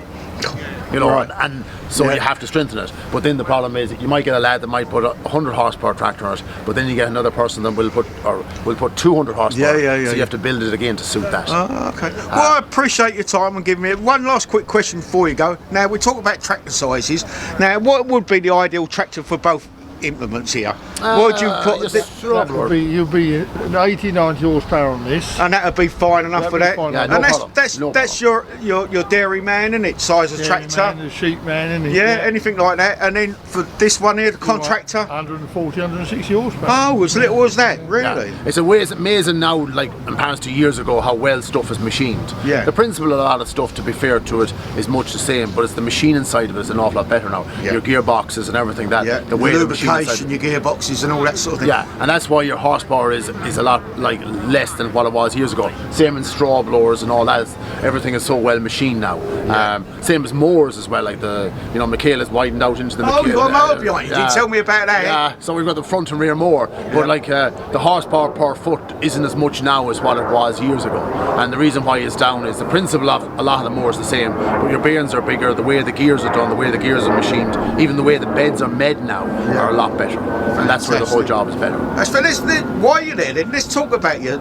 F: You know, and so you have to strengthen it. But then the problem is that you might get a lad that might put a 100 horsepower tractor on it, but then you get another person that will put 200 horsepower. So you have to build it again to suit that.
A: Okay. Well, I appreciate your time and giving me one last quick question before you go. Now we talk about tractor sizes. Now, what would be the ideal tractor for both implements here? What would you put?
G: You'll be 80-90 horsepower on this,
A: and that would be fine enough for that.
F: And
A: that's your dairy man, isn't it? Size of tractor.
G: The sheep man, isn't it?
A: Yeah, anything like that. And then for this one here, the contractor,
G: 140, 160 horsepower.
A: Oh, as little as that, really?
F: It's amazing now, like in past 2 years ago, how well stuff is machined. The principle of a lot of stuff, to be fair to it, is much the same, but it's the machining side of it is an awful lot better now. Your gearboxes and everything, the way the machine
A: your gearboxes and all that sort of thing.
F: Yeah, and that's why your horsepower is a lot like less than what it was years ago. Same in straw blowers and all that. Everything is so well machined now. Same as mowers as well. Like McHale is widened out into the McHale.
A: Oh, you've got a mower behind you. Did you tell me about that?
F: Yeah, so we've got the front and rear mower, but like the horsepower per foot isn't as much now as what it was years ago. And the reason why it's down is the principle of a lot of the mowers is the same, but your bearings are bigger, the way the gears are done, the way the gears are machined, even the way the beds are made now are a lot better. And that's where the whole job is better.
A: That's for this. Why are you there then? Let's talk about your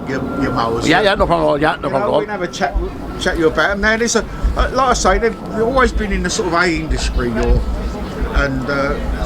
A: mowers.
F: Yeah, no problem at all. Yeah, no problem at all.
A: We can have a chat you about them. Now, there's like I say, they've always been in the sort of A industry,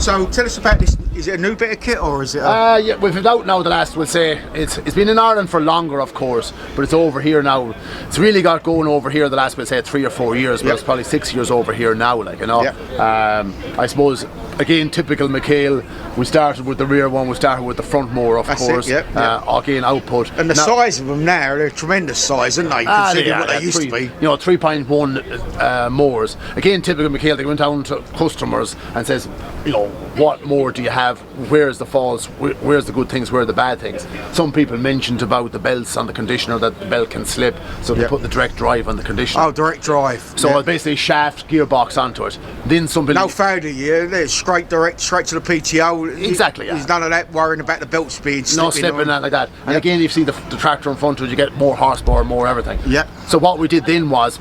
A: so tell us about this. Is it a new bit of kit or is it?
F: Yeah, we've been out now. We'll say it's been in Ireland for longer, of course, but it's over here now. It's really got going over here the last, we'll say, 3 or 4 years, but it's probably 6 years over here now. Like, you know, I suppose again, typical McHale. We started with the rear one. We started with the front mower, of course. Again, output.
A: And the size of them now, they're a tremendous size, aren't they? Considering what they used to be.
F: You know, 3.1 mowers. Again, typical McHale. They went down to customers and says, you know, what mower do you have? Where's the faults? Where's the good things? Where are the bad things? Some people mentioned about the belts on the conditioner, that the belt can slip, so they put the direct drive on the conditioner.
A: Oh, direct drive.
F: So basically shaft gearbox onto it. Then some people.
A: No failure, there's straight to the PTO.
F: Exactly.
A: There's none of that worrying about the belts being slipping.
F: No slipping and like that. And again, you see the tractor in front of it, you get more horsepower, more everything. So what we did then was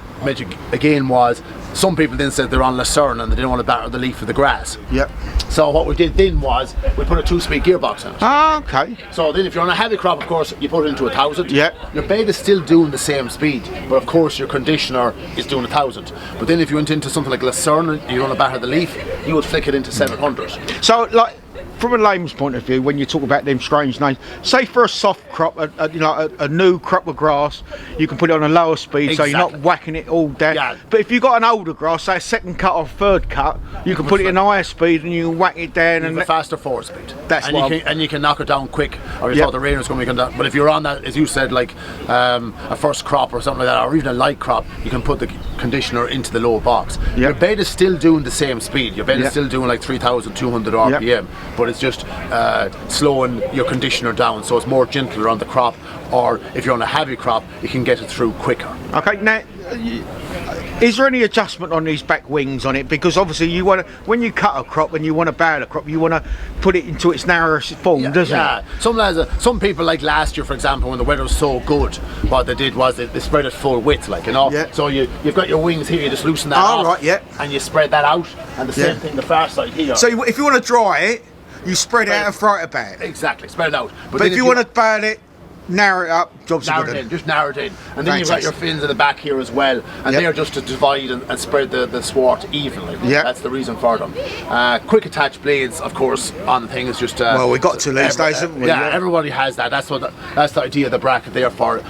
F: some people then said they're on Lucerne and they didn't want to batter the leaf of the grass. So what we did then was we put a 2-speed gearbox in it.
A: Oh, okay.
F: So then if you're on a heavy crop, of course, you put it into 1,000.
A: Your
F: bed is still doing the same speed, but of course your conditioner is doing 1,000. But then if you went into something like Lucerne and you want to batter the leaf, you would flick it into 700.
A: So like, from a layman's point of view, when you talk about them strange names, say for a soft crop, a new crop of grass, you can put it on a lower speed, so you're not whacking it all down. But if you've got an older grass, say a second cut or third cut, you can put it in higher speed and you can whack it down and
F: a faster forward speed.
A: And
F: you can knock it down quick, or you thought the rain was going to come down. But if you're on that, as you said, like a first crop or something like that, or even a light crop, you can put the conditioner into the lower box. Your bed is still doing the same speed. Your bed is still doing like 3,200 RPM, but it's just slowing your conditioner down, so it's more gentler on the crop. or if you're on a heavy crop, you can get it through quicker.
A: Okay, now, is there any adjustment on these back wings on it? Because obviously you want to, when you cut a crop and you want to bale a crop, you want to put it into its narrowest form, doesn't it?
F: Some people, like last year, for example, when the weather was so good, what they did was they spread it full width, like, you know.
A: Yeah.
F: So you've got your wings here, you just loosen that off,
A: right, yeah.
F: and you spread that out, and the same thing the far side here.
A: So if you want to dry it, you spread it out and throw it about.
F: Exactly, spread it out.
A: But if you want to bale it, narrow it up, job's
F: narrow
A: good.
F: it in, just narrow it in. And then you've got your fins in the back here as well, and they're just to divide and spread the swart evenly.
A: Yeah.
F: That's the reason for them. Quick attach blades, of course, on the thing is just...
A: well, we got to these days, haven't we?
F: Yeah, everybody has that. That's the idea of the bracket there for it.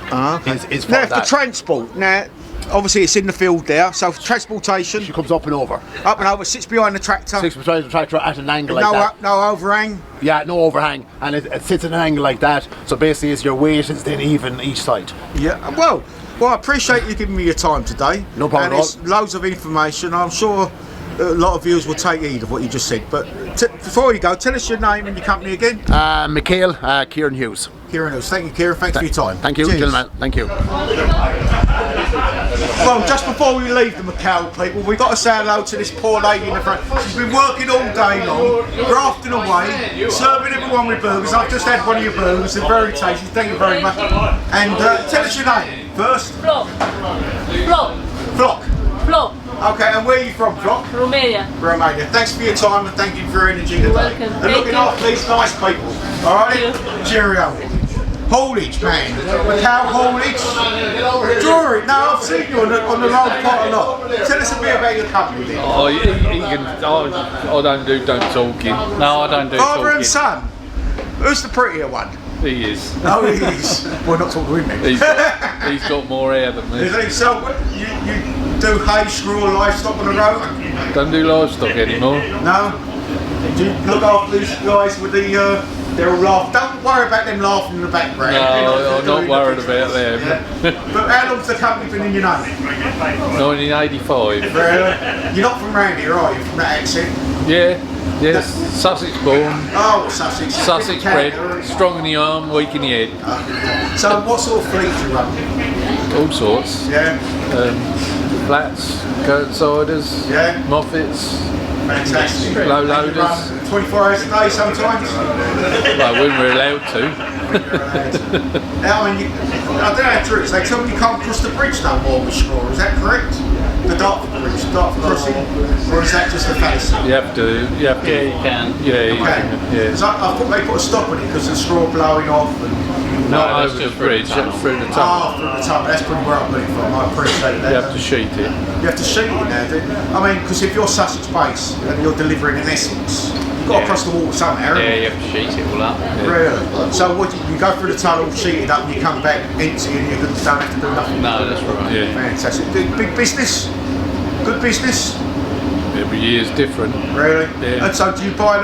F: Is for
A: now,
F: that.
A: for transport, now, obviously it's in the field there, so for transportation...
F: She comes up and over.
A: Up and over, sits behind the tractor.
F: Sits behind the tractor at an angle like
A: no
F: that.
A: No overhang.
F: Yeah, no overhang, and it sits at an angle like that. So basically, as your weight is then even each side.
A: Yeah, well, I appreciate you giving me your time today.
F: No problem.
A: And it's loads of information. I'm sure a lot of viewers will take heed of what you just said. But before you go, tell us your name and your company again.
F: McHale, Kieran Hughes.
A: Kieran Hughes. Thank you, Kieran. Thanks for your time.
F: Thank you,
A: Cheers.
F: gentlemen. Thank you.
A: Well, just before we leave the McHale people, we've got to say hello to this poor lady in the front. She's been working all day long, grafting away, serving everyone with burgers. I've just had one of your burgers, they're very tasty, thank you very much. And tell us your name first.
H: Flock.
A: Flock.
H: Flock.
A: Okay, and where are you from, Flock?
H: Romania.
A: Romania. Thanks for your time and thank you for your energy today.
H: welcome.
A: And looking after these nice people. Alright? Cheerio. Haulage, man. McHale haulage. Drawing. Now I've seen you on the road quite a lot. Tell us a bit about your company then.
D: I don't talking. No, I don't do
A: Father
D: talking.
A: and son. Who's the prettier one?
D: He is.
A: Oh, he is. Well, not talking to him then.
D: He's got more hair than me.
A: Is he? So you do hay, screw or livestock on the road?
D: Don't do livestock anymore.
A: No? Do you look after these guys with the... they're all laughing. Don't worry about them laughing in the background.
D: No, I'm not worried about them.
A: Yeah. But how long's the company been in your name?
D: 1985.
A: Really? You're not from round here, are you? From that accent?
D: Yeah, yes. Sussex born.
A: Oh, Sussex.
D: Sussex bred. Strong in the arm, weak in the head.
A: So what sort of fleet do you run?
D: All sorts.
A: Yeah.
D: Flats, curtain-siders, Moffats.
A: Fantastic.
D: Low loaders.
A: 24 hours a day sometimes?
D: Well, when we're allowed to.
A: I mean, I don't know how true it is. They tell me you can't cross the bridge no more with straw. Is that correct? The Dartford Bridge, Dartford Crossing? Or is that just a fallacy?
D: You have to.
C: Yeah, you can.
D: Yeah, you can. Yeah.
A: So I thought they put a stop on it because the straw blowing off. And
D: Not over the bridge, through the tunnel.
A: through the tunnel. That's probably where I'm putting it from. I appreciate that.
D: You have to sheet it.
A: You have to sheet it now, do you? I mean, because if you're Sussex based and you're delivering in Essex, you've got to cross the water somehow.
C: Yeah, you have to sheet it all up.
A: Really? So what you go through the tunnel, sheet it up, and you come back empty, and you don't have to do nothing.
C: No, that's right.
D: Yeah.
A: Fantastic. Big business. Good business.
D: Every year's different.
A: Really?
D: Yeah.
A: And so do you buy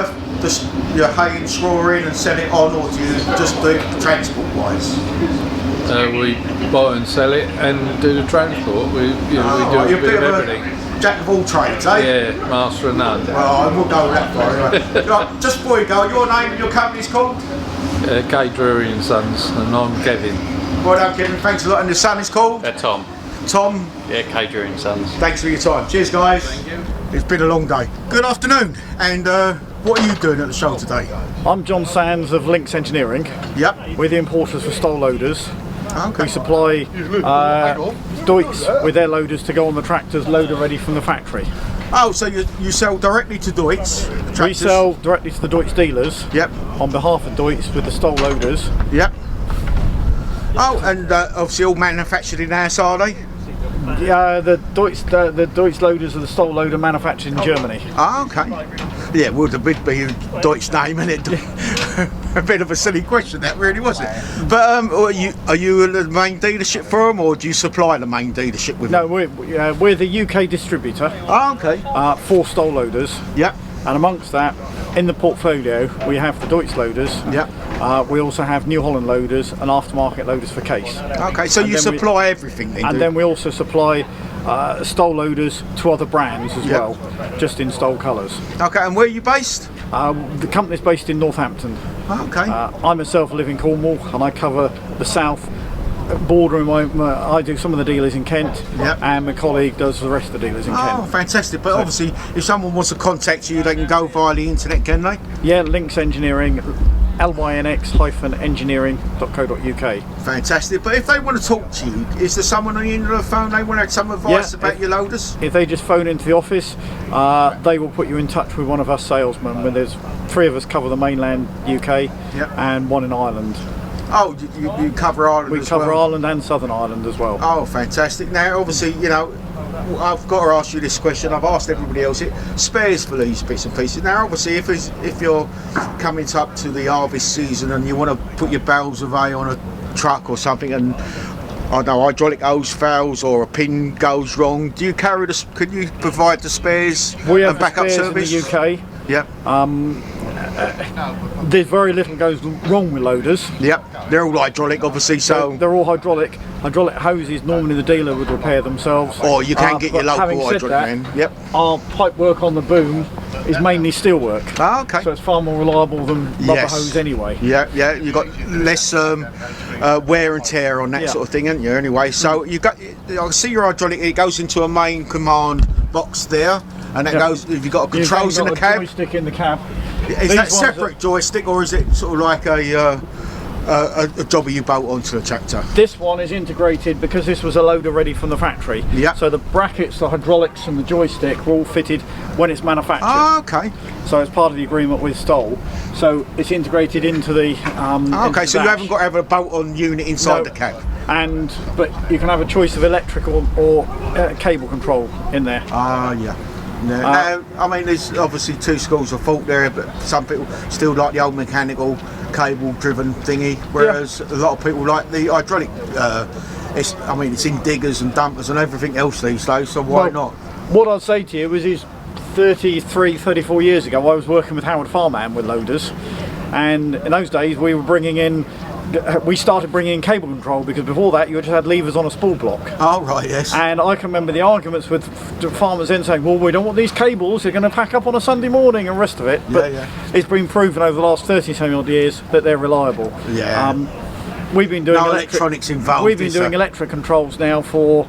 A: your hay and straw in and sell it on, or do you just do it transport wise?
D: We buy and sell it and do the transport. We do a bit of everything.
A: Jack of all trades, eh?
D: Yeah, master of none.
A: Well, I won't go that far anyway. Right, just before you go, your name and your company's called?
D: K. Drury and Sons, and I'm Kevin.
A: Well done, Kevin. Thanks a lot. And the son is called?
C: Tom.
A: Tom.
C: Yeah, K. Drury and Sons.
A: Thanks for your time. Cheers, guys. Thank you. It's been a long day. Good afternoon. And what are you doing at the show today?
I: I'm John Sands of Links Engineering.
A: Yep.
I: We're the importers for Stoll loaders.
A: Okay.
I: We supply Deutz with their loaders to go on the tractors, loader ready from the factory.
A: Oh, so you sell directly to Deutz?
I: We sell directly to the Deutz dealers.
A: Yep.
I: On behalf of Deutz with the Stoll loaders.
A: Yep. Oh, and obviously all manufactured in house, are they?
I: Yeah, the Deutz loaders are the Stoll loader manufactured in Germany.
A: Oh, okay. Yeah, would have been a Deutsch name, and it a bit of a silly question that really was it. But are you the main dealership for them, or do you supply the main dealership with
I: No,
A: them?
I: we're the UK distributor.
A: Oh, okay.
I: For Stoll loaders.
A: Yep.
I: And amongst that, in the portfolio, we have the Deutz loaders.
A: Yep.
I: We also have New Holland loaders and aftermarket loaders for case.
A: Okay, so you supply everything then?
I: And then we also supply Stoll loaders to other brands as well, just in Stoll colours.
A: Okay, and where are you based?
I: The company's based in Northampton.
A: Okay.
I: I myself live in Cornwall and I cover the south border. I do some of the dealers in Kent, and my colleague does the rest of the dealers in Kent.
A: Oh, fantastic. But obviously, if someone wants to contact you, they can go via the internet, can they?
I: Yeah, Links Engineering, lynx-engineering.co.uk.
A: Fantastic. But if they want to talk to you, is there someone on the end of the phone they want to have some advice about your loaders?
I: If they just phone into the office, they will put you in touch with one of us salesmen. When there's 3 of us cover the mainland UK and 1 in Ireland.
A: Oh, you cover Ireland
I: We
A: as
I: cover
A: well?
I: Ireland and Southern Ireland as well.
A: Oh, fantastic. Now, obviously, you know, I've got to ask you this question. I've asked everybody else it. Spares for these bits and pieces. Now, obviously, if you're coming up to the harvest season and you want to put your bales of hay on a truck or something, and I know hydraulic hose fails or a pin goes wrong, do you carry the? Could you provide the spares
I: We have
A: and backup
I: spares
A: service
I: in the UK.
A: Yep.
I: There's very little goes wrong with loaders.
A: Yep. They're all hydraulic, obviously. So
I: they're all hydraulic. Hydraulic hoses normally the dealer would repair themselves.
A: or you can get your
I: but having
A: local
I: said
A: hydraulic
I: that,
A: man. Yep.
I: Our pipe work on the boom is mainly steel work.
A: Ah, okay.
I: So it's far more reliable than rubber hose anyway.
A: Yeah, yeah, you got less wear and tear on that sort of thing, haven't you? Anyway, so you got. I see your hydraulic. It goes into a main command box there, and that goes. Have you got controls in the cab?
I: Joystick in the cab.
A: Is that separate joystick, or is it sort of like a jobber you bolt onto the tractor?
I: This one is integrated because this was a loader ready from the factory.
A: Yeah.
I: So the brackets, the hydraulics, and the joystick were all fitted when it's manufactured.
A: Oh, okay.
I: So it's part of the agreement with Stoll. So it's integrated into the.
A: Okay, so you haven't got to have a bolt-on unit inside the cab.
I: But you can have a choice of electrical or cable control in there.
A: Ah, yeah. Yeah. Now, I mean, there's obviously 2 schools of thought there, but some people still like the old mechanical cable-driven thingy, whereas a lot of people like the hydraulic. It's in diggers and dumpers and everything else these days, so why not?
I: What I'd say to you is 34 years ago, I was working with Howard Farman with loaders, and in those days we started bringing in cable control, because before that you just had levers on a spool block.
A: Oh, right, yes.
I: And I can remember the arguments with the farmers then saying, well, we don't want these cables, they're going to pack up on a Sunday morning and the rest of it. But it's been proven over the last 30 odd years that they're reliable.
A: Yeah.
I: We've been doing
A: electronics involved.
I: We've been doing electric controls now for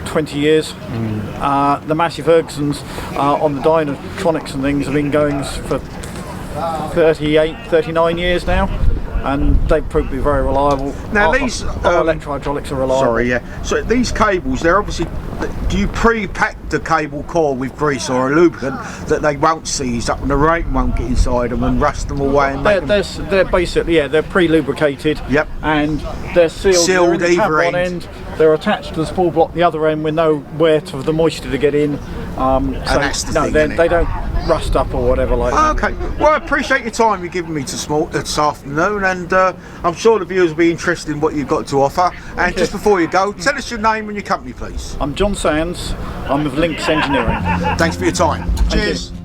I: 20 years. The Massey Fergusons on the Dynatronics and things have been going for 39 years now, and they've proved to be very reliable.
A: Now these
I: electro-hydraulics are reliable.
A: Sorry, yeah. So these cables, they're obviously. Do you pre-pack the cable core with grease or a lubricant that they won't seize up and the rain won't get inside them and rust them away? And
I: they're basically they're pre-lubricated.
A: Yep.
I: And they're sealed
A: Sealed either
I: one end. They're attached to the spool block the other end with nowhere for the moisture to get in.
A: That's the thing,
I: they don't rust up or whatever like that.
A: Okay. Well, I appreciate your time you've given me this afternoon, and I'm sure the viewers will be interested in what you've got to offer. And just before you go, tell us your name and your company, please.
I: I'm John Sands. I'm with Links Engineering.
A: Thanks for your time. Cheers.
I: You.